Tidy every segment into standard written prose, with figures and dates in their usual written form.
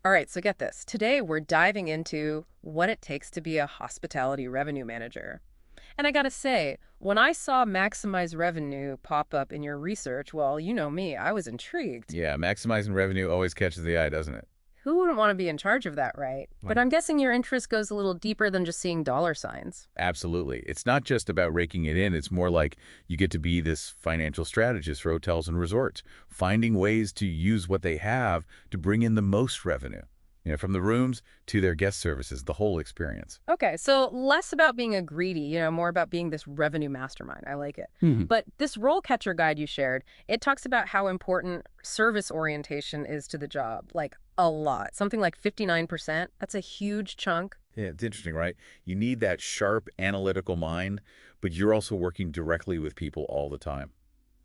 All right, so get this. Today, we're diving into what it takes to be a hospitality revenue manager. And I gotta say, when I saw maximize revenue pop up in your research, well, you know me, I was intrigued. Yeah, maximizing revenue always catches the eye, doesn't it? Who wouldn't want to be in charge of that, right? But Right. I'm guessing your interest goes a little deeper than just seeing dollar signs. Absolutely. It's not just about raking it in. It's more like you get to be this financial strategist for hotels and resorts, finding ways to use what they have to bring in the most revenue. From the rooms to their guest services, the whole experience. Okay, so less about being a greedy, more about being this revenue mastermind. I like it. Mhm. But this role catcher guide you shared, it talks about how important service orientation is to the job, like a lot. Something like 59%. That's a huge chunk. Yeah, it's interesting, right? You need that sharp analytical mind, but you're also working directly with people all the time.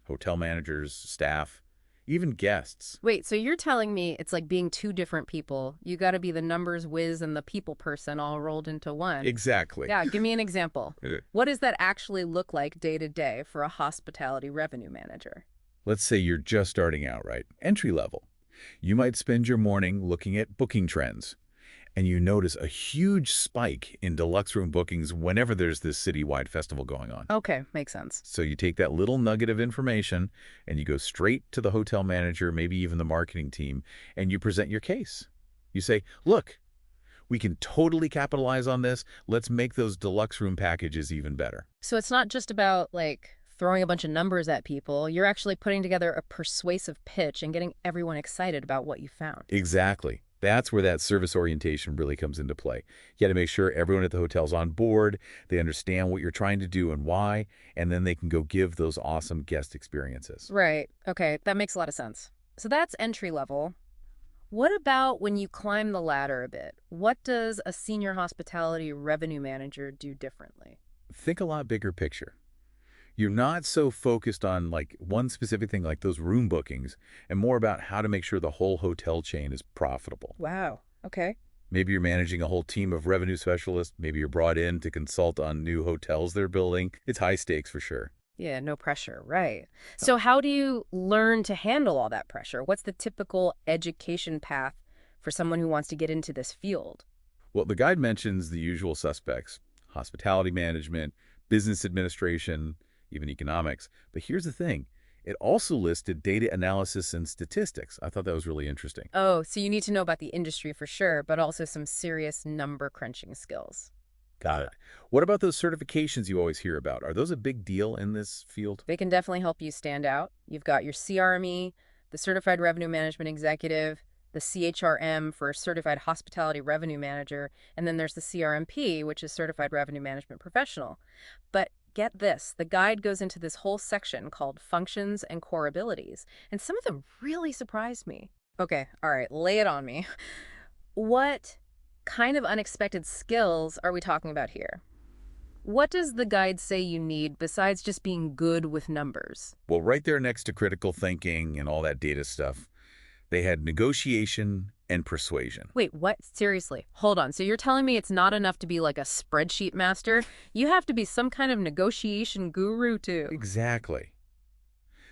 Hotel managers, staff, even guests. Wait, so you're telling me it's like being two different people. You got to be the numbers whiz and the people person all rolled into one. Exactly. Yeah, give me an example. Uh, What does that actually look like day to day for a hospitality revenue manager? Let's say you're just starting out, right? Entry level. You might spend your morning looking at booking trends, and you notice a huge spike in deluxe room bookings whenever there's this citywide festival going on. Okay, makes sense. So you take that little nugget of information and you go straight to the hotel manager, maybe even the marketing team, and you present your case. You say, look, we can totally capitalize on this. Let's make those deluxe room packages even better. So it's not just about like throwing a bunch of numbers at people. You're actually putting together a persuasive pitch and getting everyone excited about what you found. Exactly. That's where that service orientation really comes into play. You got to make sure everyone at the hotel's on board, they understand what you're trying to do and why, and then they can go give those awesome guest experiences. Right. Okay, that makes a lot of sense. So that's entry level. What about when you climb the ladder a bit? What does a senior hospitality revenue manager do differently? Think a lot bigger picture. You're not so focused on like one specific thing like those room bookings and more about how to make sure the whole hotel chain is profitable. Wow. Okay. Maybe you're managing a whole team of revenue specialists. Maybe you're brought in to consult on new hotels they're building. It's high stakes for sure. Yeah, no pressure. Right. So how do you learn to handle all that pressure? What's the typical education path for someone who wants to get into this field? Well, the guide mentions the usual suspects: hospitality management, business administration, even economics. But here's the thing. It also listed data analysis and statistics. I thought that was really interesting. Oh, so you need to know about the industry for sure, but also some serious number crunching skills. Got it. What about those certifications you always hear about? Are those a big deal in this field? They can definitely help you stand out. You've got your CRME, the Certified Revenue Management Executive, the CHRM for Certified Hospitality Revenue Manager, and then there's the CRMP, which is Certified Revenue Management Professional. But get this, the guide goes into this whole section called Functions and Core Abilities, and some of them really surprised me. Okay, all right, lay it on me. What kind of unexpected skills are we talking about here? What does the guide say you need besides just being good with numbers? Well, right there next to critical thinking and all that data stuff, they had negotiation and persuasion. Wait, what? Seriously, hold on. So you're telling me it's not enough to be like a spreadsheet master? You have to be some kind of negotiation guru too. Exactly.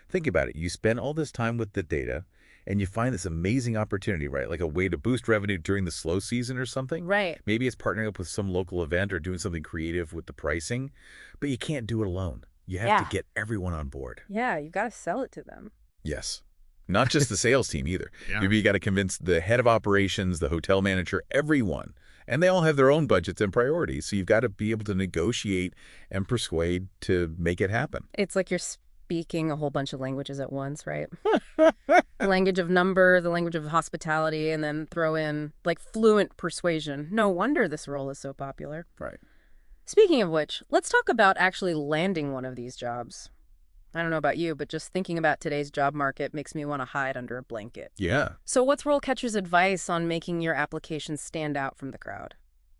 Think about it. You spend all this time with the data, and you find this amazing opportunity, right? Like a way to boost revenue during the slow season or something. Right. Maybe it's partnering up with some local event or doing something creative with the pricing, but you can't do it alone. You have to Yeah. get everyone on board. Yeah, you've got to sell it to them. Yes. Not just the sales team either. Yeah. Maybe you got to convince the head of operations, the hotel manager, everyone. And they all have their own budgets and priorities, so you've got to be able to negotiate and persuade to make it happen. It's like you're speaking a whole bunch of languages at once, right? The language of number, the language of hospitality, and then throw in like fluent persuasion. No wonder this role is so popular. Right. Speaking of which, let's talk about actually landing one of these jobs. I don't know about you, but just thinking about today's job market makes me want to hide under a blanket. Yeah. So what's RoleCatcher's advice on making your application stand out from the crowd?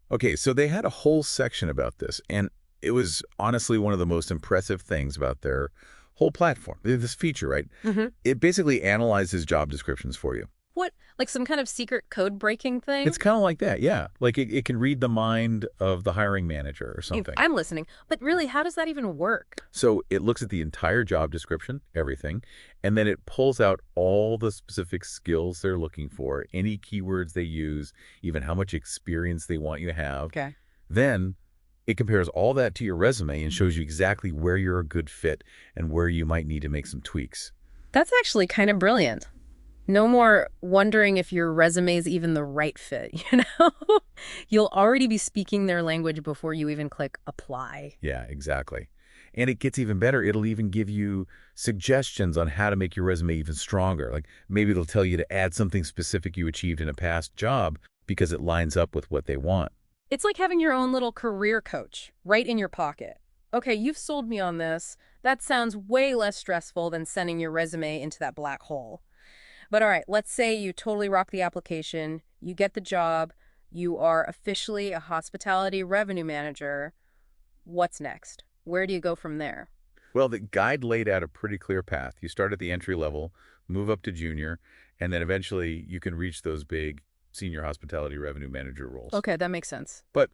Okay, so they had a whole section about this, and it was honestly one of the most impressive things about their whole platform. This feature, right? Mm-hmm. It basically analyzes job descriptions for you. What, Like some kind of secret code breaking thing? It's kind of like that, yeah. Like it can read the mind of the hiring manager or something. I'm listening. But really, how does that even work? So it looks at the entire job description, everything, and then it pulls out all the specific skills they're looking for, any keywords they use, even how much experience they want you to have. Okay. Then it compares all that to your resume and shows you exactly where you're a good fit and where you might need to make some tweaks. That's actually kind of brilliant. No more wondering if your resume is even the right fit, you know? You'll already be speaking their language before you even click apply. Yeah, exactly. And it gets even better. It'll even give you suggestions on how to make your resume even stronger. Like maybe it'll tell you to add something specific you achieved in a past job because it lines up with what they want. It's like having your own little career coach right in your pocket. Okay, you've sold me on this. That sounds way less stressful than sending your resume into that black hole. But all right, let's say you totally rock the application, you get the job, you are officially a hospitality revenue manager. What's next? Where do you go from there? Well, the guide laid out a pretty clear path. You start at the entry level, move up to junior, and then eventually you can reach those big senior hospitality revenue manager roles. Okay, that makes sense. But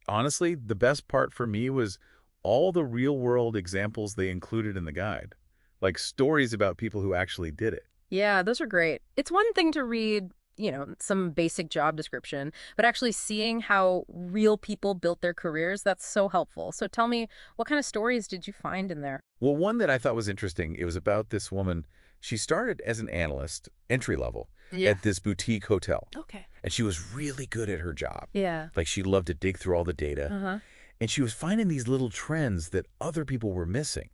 honestly, the best part for me was all the real-world examples they included in the guide, like stories about people who actually did it. Yeah, those are great. It's one thing to read, some basic job description, but actually seeing how real people built their careers, that's so helpful. So tell me, what kind of stories did you find in there? Well, one that I thought was interesting, it was about this woman. She started as an analyst, entry level, Yeah. at this boutique hotel. Okay. And she was really good at her job. Yeah. Like she loved to dig through all the data. Uh-huh. And she was finding these little trends that other people were missing.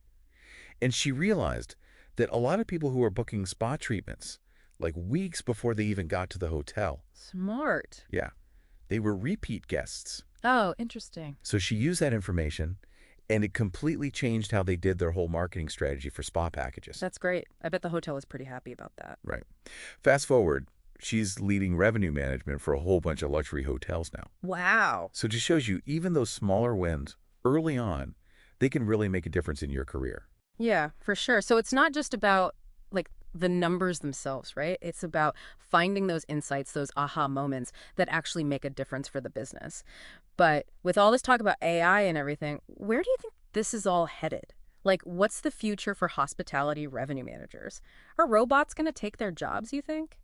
And she realized that a lot of people who were booking spa treatments, like weeks before they even got to the hotel, Smart. yeah, they were repeat guests. Oh, interesting. So she used that information, and it completely changed how they did their whole marketing strategy for spa packages. That's great. I bet the hotel was pretty happy about that. Right. Fast forward, she's leading revenue management for a whole bunch of luxury hotels now. Wow. So it just shows you, even those smaller wins early on, they can really make a difference in your career. Yeah, for sure. So it's not just about like the numbers themselves, right? It's about finding those insights, those aha moments that actually make a difference for the business. But with all this talk about AI and everything, where do you think this is all headed? Like, what's the future for hospitality revenue managers? Are robots going to take their jobs, you think?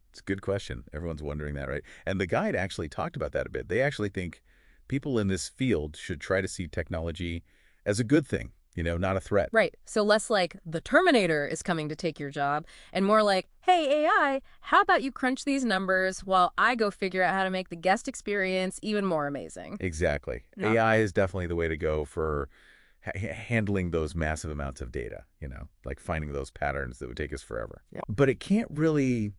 It's a good question. Everyone's wondering that, right? And the guide actually talked about that a bit. They actually think people in this field should try to see technology as a good thing, not a threat. Right. So less like the Terminator is coming to take your job and more like, hey, AI, how about you crunch these numbers while I go figure out how to make the guest experience even more amazing? Exactly. No. AI is definitely the way to go for handling those massive amounts of data, like finding those patterns that would take us forever. Yeah. But it can't really,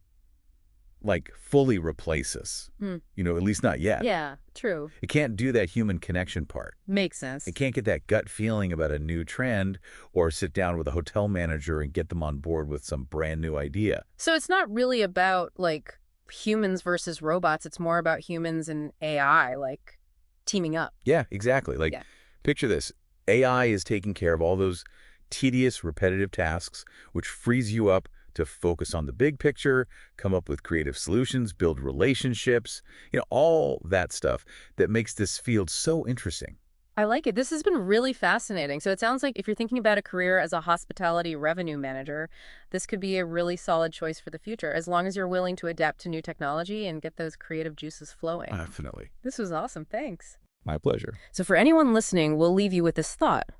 like, fully replace us, at least not yet. Yeah, true. It can't do that human connection part. Makes sense. It can't get that gut feeling about a new trend or sit down with a hotel manager and get them on board with some brand new idea. So it's not really about like humans versus robots. It's more about humans and AI, like teaming up. Yeah, exactly. Like, Yeah. Picture this. AI is taking care of all those tedious, repetitive tasks, which frees you up to focus on the big picture, come up with creative solutions, build relationships, all that stuff that makes this field so interesting. I like it. This has been really fascinating. So it sounds like if you're thinking about a career as a hospitality revenue manager, this could be a really solid choice for the future, as long as you're willing to adapt to new technology and get those creative juices flowing. Definitely. This was awesome. Thanks. My pleasure. So for anyone listening, we'll leave you with this thought.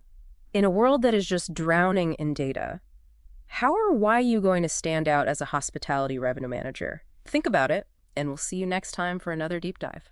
In a world that is just drowning in data, how or why are you going to stand out as a hospitality revenue manager? Think about it, and we'll see you next time for another deep dive.